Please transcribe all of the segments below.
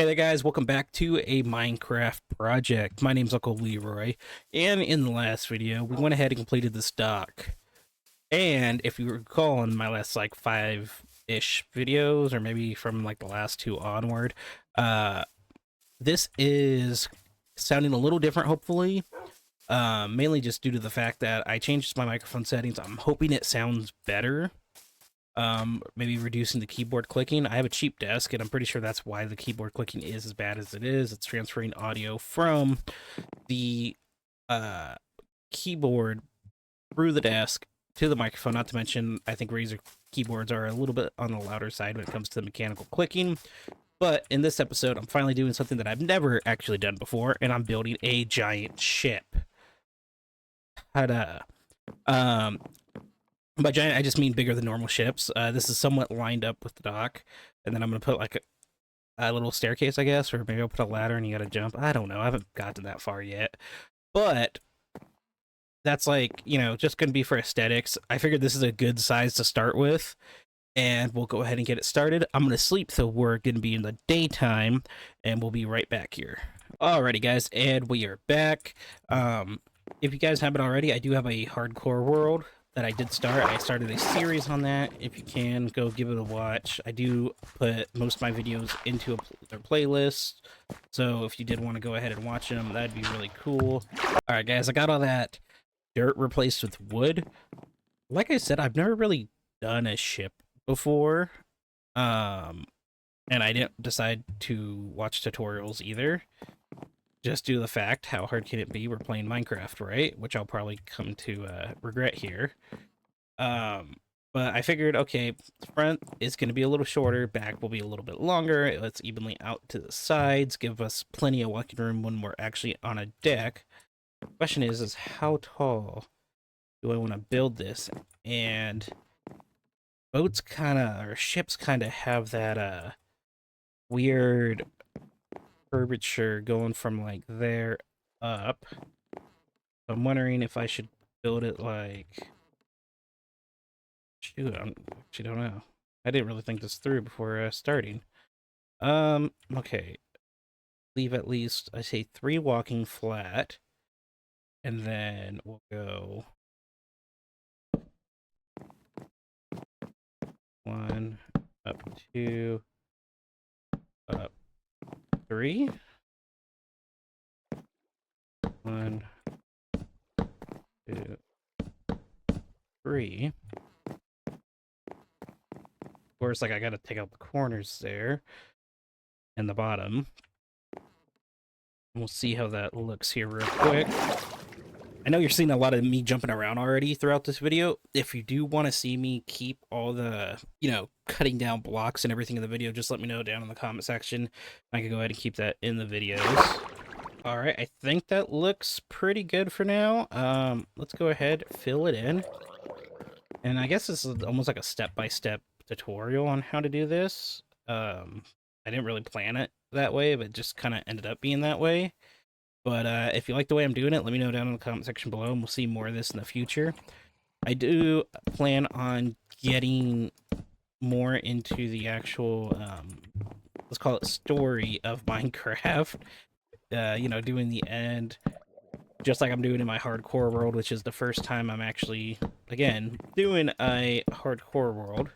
Hey there guys, welcome back to a Minecraft project. My name's Uncle Leeroy, and in the last video, we went ahead and completed this dock. And if you recall in my last like five-ish videos, or maybe from like the last two onward, uh, this is sounding a little different, hopefully. Mainly just due to the fact that I changed my microphone settings. I'm hoping it sounds better. Maybe reducing the keyboard clicking. I have a cheap desk, and I'm pretty sure that's why the keyboard clicking is as bad as it is. It's transferring audio from the keyboard through the desk to the microphone. Not to mention, I think Razer keyboards are a little bit on the louder side when it comes to the mechanical clicking. But in this episode, I'm finally doing something that I've never actually done before, and I'm building a giant ship. Ta-da. By giant, I just mean bigger than normal ships. This is somewhat lined up with the dock, and then I'm going to put like a little staircase, I guess, or maybe I'll put a ladder and you got to jump. I don't know. I haven't gotten that far yet. But that's like, just going to be for aesthetics. I figured this is a good size to start with, and we'll go ahead and get it started. I'm going to sleep, so we're going to be in the daytime, and we'll be right back here. Alrighty, guys, and we are back. If you guys haven't already, I do have a hardcore world that I did start. I started a series on that. If you can, go give it a watch. I do put most of my videos into their playlist, so if you did want to go ahead and watch them, that'd be really cool. Alright guys, I got all that dirt replaced with wood. Like I said, I've never really done a ship before, and I didn't decide to watch tutorials either. Just due to the fact, how hard can it be? We're playing Minecraft, right? Which I'll probably come to regret here. But I figured, okay, front is going to be a little shorter, back will be a little bit longer. Let's evenly out to the sides, give us plenty of walking room when we're actually on a deck. The question is how tall do I want to build this? And boats or ships kind of have that weird curvature going from like there up. I'm wondering if I should build it like, shoot, I actually don't know. I didn't really think this through before starting. Okay, leave at least, I say 3 walking flat, and then we'll go 1 up 2 up 3. 1, 2, 3. Of course, like I gotta take out the corners there and the bottom. We'll see how that looks here real quick. I know you're seeing a lot of me jumping around already throughout this video. If you do want to see me keep all the, cutting down blocks and everything in the video, just let me know down in the comment section. I can go ahead and keep that in the videos. Alright, I think that looks pretty good for now. Let's go ahead, fill it in. And I guess this is almost like a step-by-step tutorial on how to do this. I didn't really plan it that way, but it just kind of ended up being that way. But if you like the way I'm doing it, let me know down in the comment section below, and we'll see more of this in the future. I do plan on getting more into the actual, let's call it story of Minecraft. Doing the end, just like I'm doing in my hardcore world, which is the first time I'm actually, again, doing a hardcore world.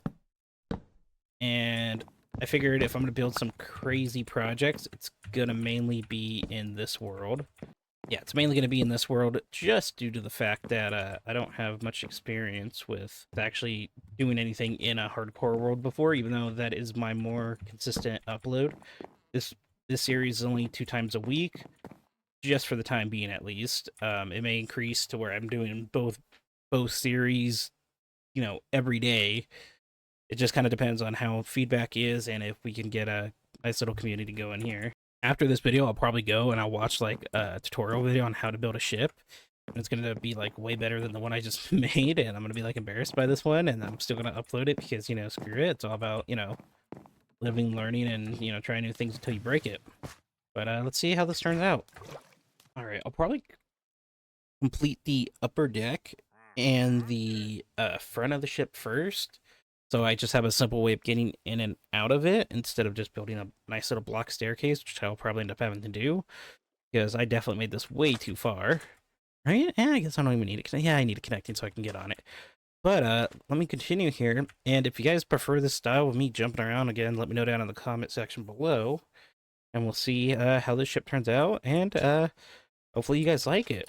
And I figured if I'm going to build some crazy projects, it's going to mainly be in this world. Yeah, it's mainly going to be in this world just due to the fact that I don't have much experience with actually doing anything in a hardcore world before, even though that is my more consistent upload. This series is only 2 times a week, just for the time being at least. It may increase to where I'm doing both series, every day. It just kind of depends on how feedback is and if we can get a nice little community going here. After this video, I'll probably go and I'll watch like a tutorial video on how to build a ship. And it's going to be like way better than the one I just made, and I'm going to be like embarrassed by this one, and I'm still going to upload it because, screw it. It's all about, living, learning, and, trying new things until you break it. But let's see how this turns out. Alright, I'll probably complete the upper deck and the front of the ship first. So I just have a simple way of getting in and out of it instead of just building a nice little block staircase, which I'll probably end up having to do because I definitely made this way too far. Right? Yeah, I guess I don't even need it. Yeah, I need it connecting so I can get on it. But let me continue here. And if you guys prefer this style of me jumping around again, let me know down in the comment section below. And we'll see how this ship turns out. And hopefully you guys like it.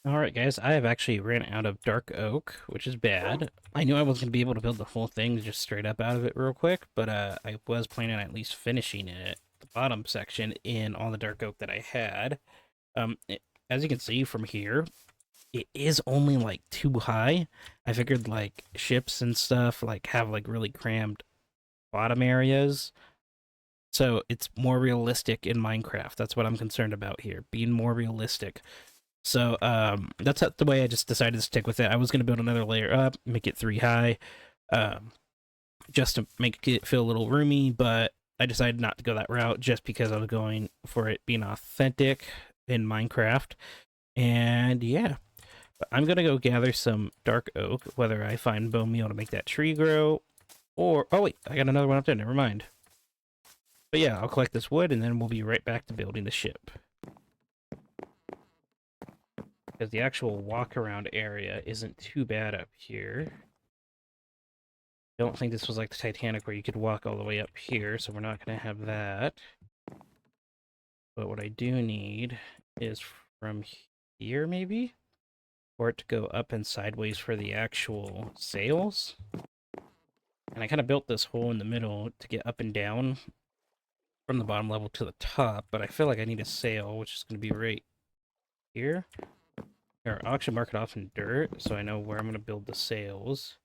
Alright guys, I have actually ran out of dark oak, which is bad. I knew I wasn't going to be able to build the whole thing just straight up out of it real quick, but I was planning on at least finishing it, the bottom section, in all the dark oak that I had. As you can see from here, it is only like too high. I figured like ships and stuff like have like really crammed bottom areas. So it's more realistic in Minecraft. That's what I'm concerned about here, being more realistic. So that's the way I just decided to stick with it. I was going to build another layer up, make it 3 high, just to make it feel a little roomy, but I decided not to go that route just because I was going for it being authentic in Minecraft. And yeah, I'm going to go gather some dark oak, whether I find bone meal to make that tree grow, or... Oh wait, I got another one up there, never mind. But yeah, I'll collect this wood, and then we'll be right back to building the ship. Because the actual walk-around area isn't too bad up here. I don't think this was like the Titanic where you could walk all the way up here, so we're not going to have that. But what I do need is from here, maybe? For it to go up and sideways for the actual sails. And I kind of built this hole in the middle to get up and down from the bottom level to the top, but I feel like I need a sail, which is going to be right here. Or I'll actually mark it off in dirt, so I know where I'm going to build the sails.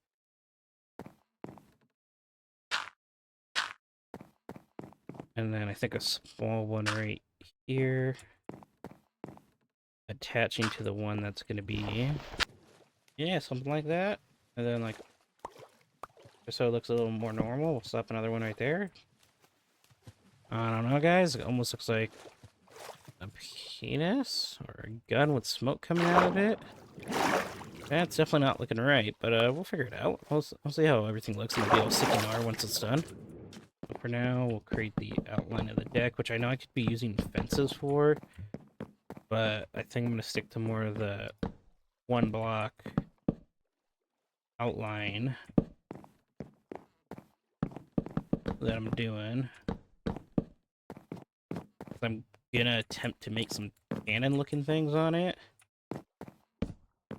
And then I think a small one right here. Attaching to the one that's going to be... Yeah, something like that. And then, like, just so it looks a little more normal, we'll slap another one right there. I don't know, guys. It almost looks like a penis or a gun with smoke coming out of it. That's definitely not looking right, but we'll figure it out. We'll see how everything looks in the DL6R once it's done. But for now, we'll create the outline of the deck, which I know I could be using fences for, but I think I'm going to stick to more of the one block outline that I'm doing. I'm gonna attempt to make some cannon looking things on it.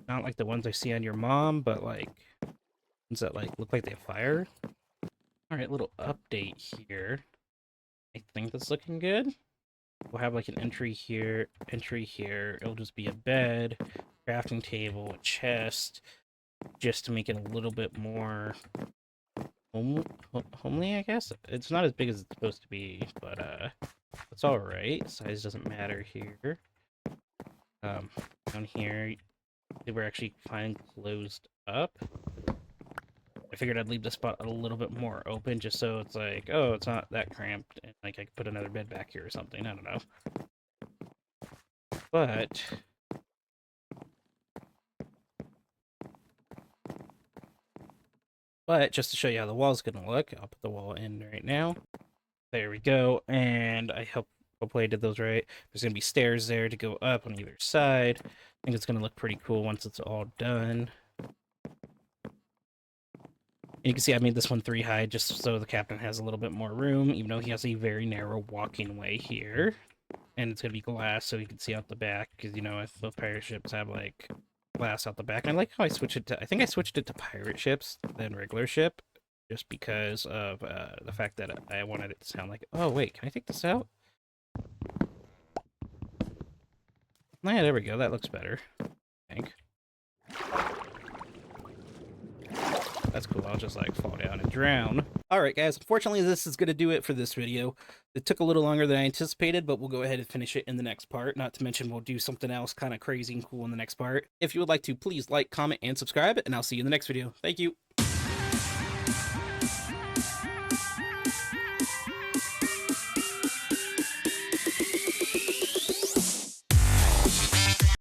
Not like the ones I see on your mom, but like ones that like look like they fire. Alright, little update here. I think that's looking good. We'll have like an entry here, it'll just be a bed, crafting table, a chest, just to make it a little bit more homely, I guess. It's not as big as it's supposed to be, but it's alright. Size doesn't matter here. Down here, they were actually fine closed up. I figured I'd leave the spot a little bit more open, just so it's like, oh, it's not that cramped, and like I could put another bed back here or something, I don't know. But just to show you how the wall's gonna look, I'll put the wall in right now. There we go, and hopefully I did those right. There's gonna be stairs there to go up on either side. I think it's gonna look pretty cool once it's all done. And you can see I made this one 3 high just so the captain has a little bit more room, even though he has a very narrow walking way here. And it's gonna be glass so you can see out the back, because you know, if the pirate ships have like glass out the back. And I like how I switched it to, I think I switched it to pirate ships than regular ship, just because of the fact that I wanted it to sound like, oh wait, can I take this out? Yeah, there we go, that looks better, I think. That's cool, I'll just like fall down and drown. Alright guys, unfortunately this is going to do it for this video. It took a little longer than I anticipated, but we'll go ahead and finish it in the next part. Not to mention we'll do something else kind of crazy and cool in the next part. If you would like to, please like, comment, and subscribe, and I'll see you in the next video. Thank you!